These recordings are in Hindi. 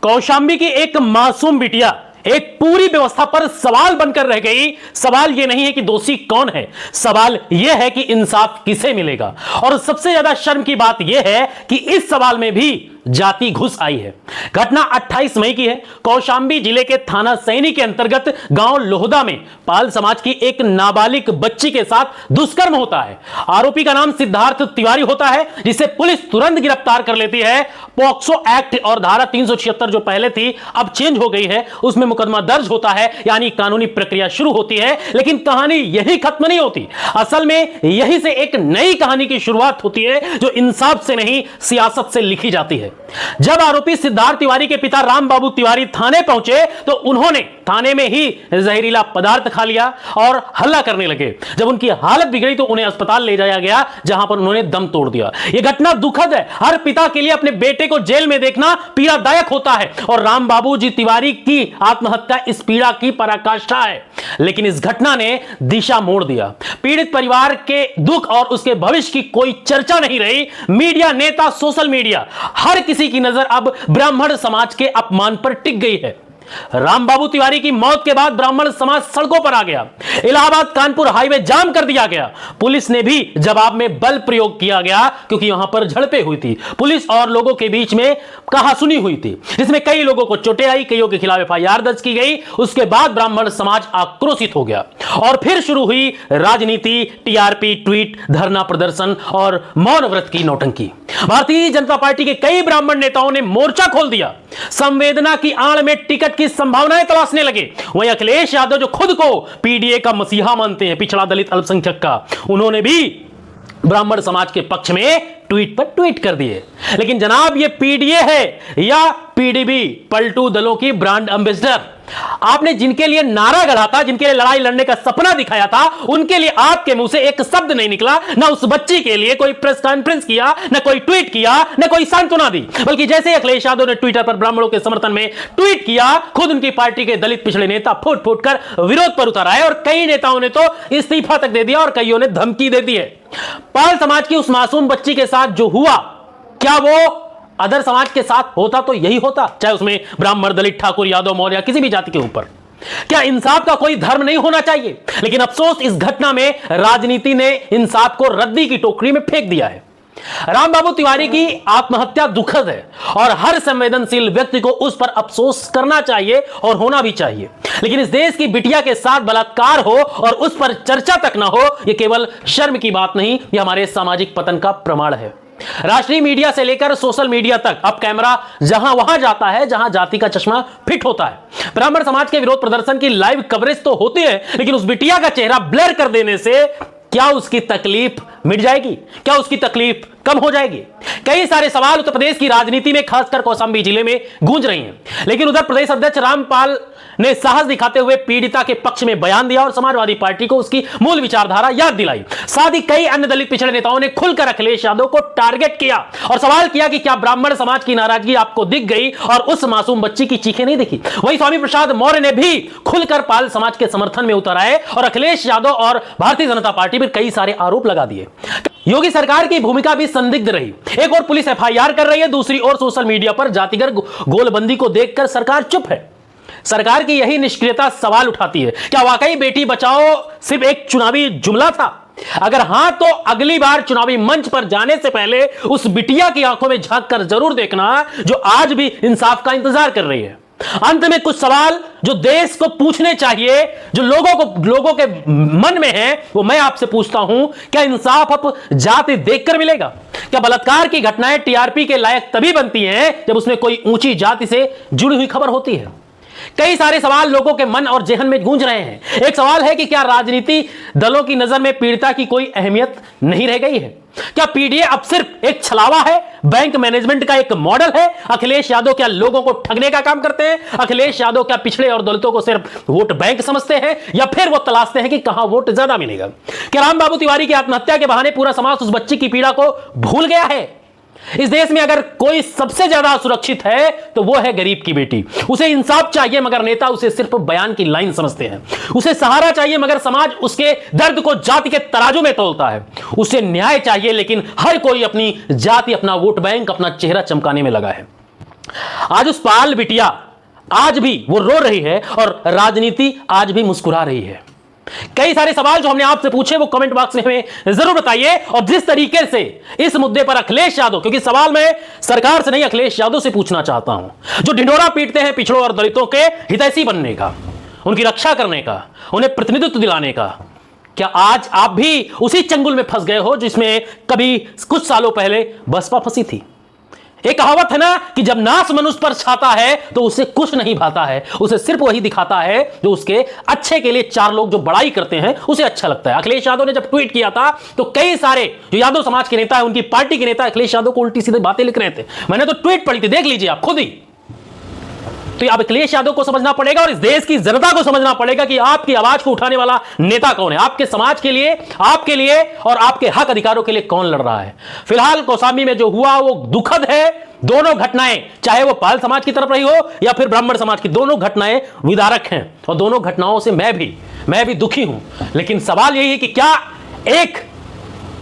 कौशांबी की एक मासूम बिटिया एक पूरी व्यवस्था पर सवाल बनकर रह गई। सवाल यह नहीं है कि दोषी कौन है, सवाल यह है कि इंसाफ किसे मिलेगा। और सबसे ज्यादा शर्म की बात यह है कि इस सवाल में भी जाति घुस आई है। घटना 28 मई की है। कौशांबी जिले के थाना सैनी के अंतर्गत गांव लोहदा में पाल समाज की एक नाबालिग बच्ची के साथ दुष्कर्म होता है। आरोपी का नाम सिद्धार्थ तिवारी होता है, जिसे पुलिस तुरंत गिरफ्तार कर लेती है। पॉक्सो एक्ट और धारा 376 जो पहले थी अब चेंज हो गई है, उसमें मुकदमा दर्ज होता है, यानी कानूनी प्रक्रिया शुरू होती है। लेकिन कहानी यही खत्म नहीं होती। असल में यही से एक नई कहानी की शुरुआत होती है, जो इंसाफ से नहीं सियासत से लिखी जाती है। जब आरोपी सिद्धार्थ तिवारी के पिता राम बाबू तिवारी थाने पहुंचे तो उन्होंने थाने में ही जहरीला पदार्थ खा लिया और हल्ला करने लगे। जब उनकी हालत बिगड़ी तो उन्हें अस्पताल ले जाया गया, जहां पर उन्होंने दम तोड़ दिया। यह घटना दुखद है। हर पिता के लिए अपने बेटे को जेल में देखना पीड़ादायक होता है, और राम बाबू जी तिवारी की आत्महत्या इस पीड़ा की पराकाष्ठा है। लेकिन इस घटना ने दिशा मोड़ दिया। पीड़ित परिवार के दुख और उसके भविष्य की कोई चर्चा नहीं रही। मीडिया, नेता, सोशल मीडिया, हर किसी की नजर अब ब्राह्मण समाज के अपमान पर टिक गई है। राम बाबू तिवारी की मौत के बाद ब्राह्मण समाज सड़कों पर आ गया। इलाहाबाद कानपुर हाईवे जाम कर दिया गया। पुलिस ने भी जवाब में बल प्रयोग किया गया, क्योंकि वहां पर झड़पें हुई थी। पुलिस और लोगों के बीच में कहासुनी हुई थी, जिसमें कई लोगों को चोटें आई, कईयों के खिलाफ एफआईआर दर्ज की गई। उसके बाद ब्राह्मण समाज आक्रोशित हो गया और फिर शुरू हुई राजनीति, टीआरपी, ट्वीट, धरना प्रदर्शन और मौन व्रत की नौटंकी। भारतीय जनता पार्टी के कई ब्राह्मण नेताओं ने मोर्चा खोल दिया। संवेदना की आड़ में टिकट की संभावनाएं तलाशने लगे। वहीं अखिलेश यादव, जो खुद को पीडीए का मसीहा मानते हैं, पिछड़ा दलित अल्पसंख्यक का, उन्होंने भी ब्राह्मण समाज के पक्ष में ट्वीट पर ट्वीट कर दिए। लेकिन जनाब, ये पीडीए है या पीडीबी, पलटू दलों की ब्रांड एम्बेसडर? आपने जिनके लिए नारा गढ़ा था, जिनके लिए लड़ाई लड़ने का सपना दिखाया था, उनके लिए आपके मुंह से एक शब्द नहीं निकला। ना उस बच्ची के लिए कोई प्रेस कॉन्फ्रेंस किया, ना कोई ट्वीट किया, ना कोई सांत्वना दी। बल्कि जैसे अखिलेश यादव ने ट्विटर पर ब्राह्मणों के समर्थन में ट्वीट किया, खुद उनकी पार्टी के दलित पिछड़े नेता फूट फूट कर विरोध पर उतर आए, और कई नेताओं ने तो इस्तीफा तक दे दिया और कईयों ने धमकी दे दी है। पाल समाज की उस मासूम बच्ची के साथ जो हुआ, क्या वो अदर समाज के साथ होता तो यही होता, चाहे उसमें ब्राह्मण, दलित, ठाकुर, यादव, मौर्य, किसी भी जाति के ऊपर? क्या इंसाफ का कोई धर्म नहीं होना चाहिए? लेकिन अफसोस, इस घटना में राजनीति ने इंसाफ को रद्दी की टोकरी में फेंक दिया है। राम बाबू तिवारी की आत्महत्या दुखद है और हर संवेदनशील व्यक्ति को उस पर अफसोस करना चाहिए और होना भी चाहिए। लेकिन इस देश की बिटिया के साथ बलात्कार हो और उस पर चर्चा तक ना हो, यह केवल शर्म की बात नहीं, यह हमारे सामाजिक पतन का प्रमाण है। राष्ट्रीय मीडिया से लेकर सोशल मीडिया तक अब कैमरा जहां वहां जाता है जहां जाति का चश्मा फिट होता है। ब्राह्मण समाज के विरोध प्रदर्शन की लाइव कवरेज तो होती है, लेकिन उस बिटिया का चेहरा ब्लर कर देने से क्या उसकी तकलीफ मिट जाएगी? क्या उसकी तकलीफ कम हो जाएगी? कई सारे सवाल उत्तर प्रदेश की राजनीति में, खासकर कौशांबी जिले में गूंज रही हैं। लेकिन उधर प्रदेश अध्यक्ष रामपाल ने साहस दिखाते हुए पीड़िता के पक्ष में बयान दिया और समाजवादी पार्टी को उसकी मूल विचारधारा याद दिलाई। साथ ही कई अन्य दलित पिछड़े नेताओं ने खुलकर अखिलेश यादव को टारगेट किया और सवाल किया कि क्या ब्राह्मण समाज की नाराजगी आपको दिख गई और उस मासूम बच्ची की चीखें नहीं दिखी? वहीं स्वामी प्रसाद मौर्य ने भी खुलकर पाल समाज के समर्थन में उतर आए और अखिलेश यादव और भारतीय जनता पार्टी पर कई सारे आरोप लगा दिए। योगी सरकार की भूमिका भी संदिग्ध रही। एक और पुलिस एफआईआर कर रही है, दूसरी ओर सोशल मीडिया पर जातिगत गोलबंदी को देखकर सरकार चुप है। सरकार की यही निष्क्रियता सवाल उठाती है, क्या वाकई बेटी बचाओ सिर्फ एक चुनावी जुमला था? अगर हां, तो अगली बार चुनावी मंच पर जाने से पहले उस बिटिया की आंखों में झांक कर जरूर देखना, जो आज भी इंसाफ का इंतजार कर रही है। अंत में कुछ सवाल जो देश को पूछने चाहिए, जो लोगों के मन में है, वो मैं आपसे पूछता हूं, क्या इंसाफ अब जाति देखकर मिलेगा? क्या बलात्कार की घटनाएं टीआरपी के लायक तभी बनती हैं जब उसमें कोई ऊंची जाति से जुड़ी हुई खबर होती है? कई सारे सवाल लोगों के मन और जेहन में गूंज रहे हैं। एक सवाल है कि क्या राजनीति दलों की नजर में पीड़िता की कोई अहमियत नहीं रह गई है? क्या पीडीए अब सिर्फ एक छलावा है, बैंक मैनेजमेंट का एक मॉडल है? अखिलेश यादव क्या लोगों को ठगने का काम करते हैं? अखिलेश यादव क्या पिछड़े और दलितों को सिर्फ वोट बैंक समझते हैं, या फिर वो तलाशते हैं कि कहां वोट ज्यादा मिलेगा? क्या राम बाबू तिवारी की आत्महत्या के बहाने पूरा समाज उस बच्ची की पीड़ा को भूल गया है? इस देश में अगर कोई सबसे ज्यादा सुरक्षित है तो वो है गरीब की बेटी। उसे इंसाफ चाहिए, मगर नेता उसे सिर्फ बयान की लाइन समझते हैं। उसे सहारा चाहिए, मगर समाज उसके दर्द को जाति के तराजू में तोलता है। उसे न्याय चाहिए, लेकिन हर कोई अपनी जाति, अपना वोट बैंक, अपना चेहरा चमकाने में लगा है। आज उस पाल बिटिया आज भी वो रो रही है और राजनीति आज भी मुस्कुरा रही है। कई सारे सवाल जो हमने आपसे पूछे वो कमेंट बॉक्स में हमें जरूर बताइए। और जिस तरीके से इस मुद्दे पर अखिलेश यादव, क्योंकि सवाल मैं सरकार से नहीं अखिलेश यादव से पूछना चाहता हूं, जो ढिंढोरा पीटते हैं पिछड़ों और दलितों के हितैषी बनने का, उनकी रक्षा करने का, उन्हें प्रतिनिधित्व दिलाने का, क्या आज आप भी उसी चंगुल में फंस गए हो जिसमें कभी कुछ सालों पहले बसपा फंसी थी? एक कहावत है ना कि जब नास मनुष्य पर छाता है तो उसे कुछ नहीं भाता है, उसे सिर्फ वही दिखाता है जो उसके अच्छे के लिए चार लोग जो बड़ाई करते हैं उसे अच्छा लगता है। अखिलेश यादव ने जब ट्वीट किया था तो कई सारे जो यादव समाज के नेता है, उनकी पार्टी के नेता अखिलेश यादव को उल्टी सीधी बातें लिख रहे थे। मैंने तो ट्वीट पढ़ी थी, देख लीजिए आप खुद ही। तो अब अखिलेश यादव को समझना पड़ेगा और इस देश की जनता को समझना पड़ेगा कि आपकी आवाज को उठाने वाला नेता कौन है, आपके समाज के लिए, आपके लिए और आपके हक अधिकारों के लिए कौन लड़ रहा है। फिलहाल कौशाम्बी में जो हुआ वो दुखद है। दोनों घटनाएं, चाहे वो पाल समाज की तरफ रही हो या फिर ब्राह्मण समाज की, दोनों घटनाएं विदारक हैं और दोनों घटनाओं से मैं भी दुखी हूं। लेकिन सवाल यही है कि क्या एक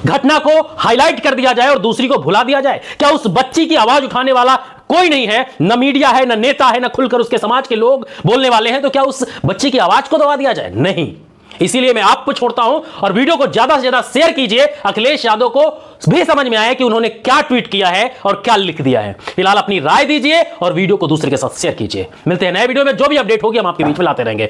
घटना को हाईलाइट कर दिया जाए और दूसरी को भुला दिया जाए? क्या उस बच्ची की आवाज उठाने वाला कोई नहीं है? न मीडिया है, न नेता है, न खुलकर उसके समाज के लोग बोलने वाले हैं। तो क्या उस बच्ची की आवाज को दबा दिया जाए? नहीं। इसीलिए मैं आपको छोड़ता हूं और वीडियो को ज्यादा से ज्यादा शेयर कीजिए। अखिलेश यादव को भी समझ में आए कि उन्होंने क्या ट्वीट किया है और क्या लिख दिया है। फिलहाल अपनी राय दीजिए और वीडियो को दूसरे के साथ शेयर कीजिए। मिलते हैं नए वीडियो में, जो भी अपडेट होगी हम आपके बीच में लाते रहेंगे।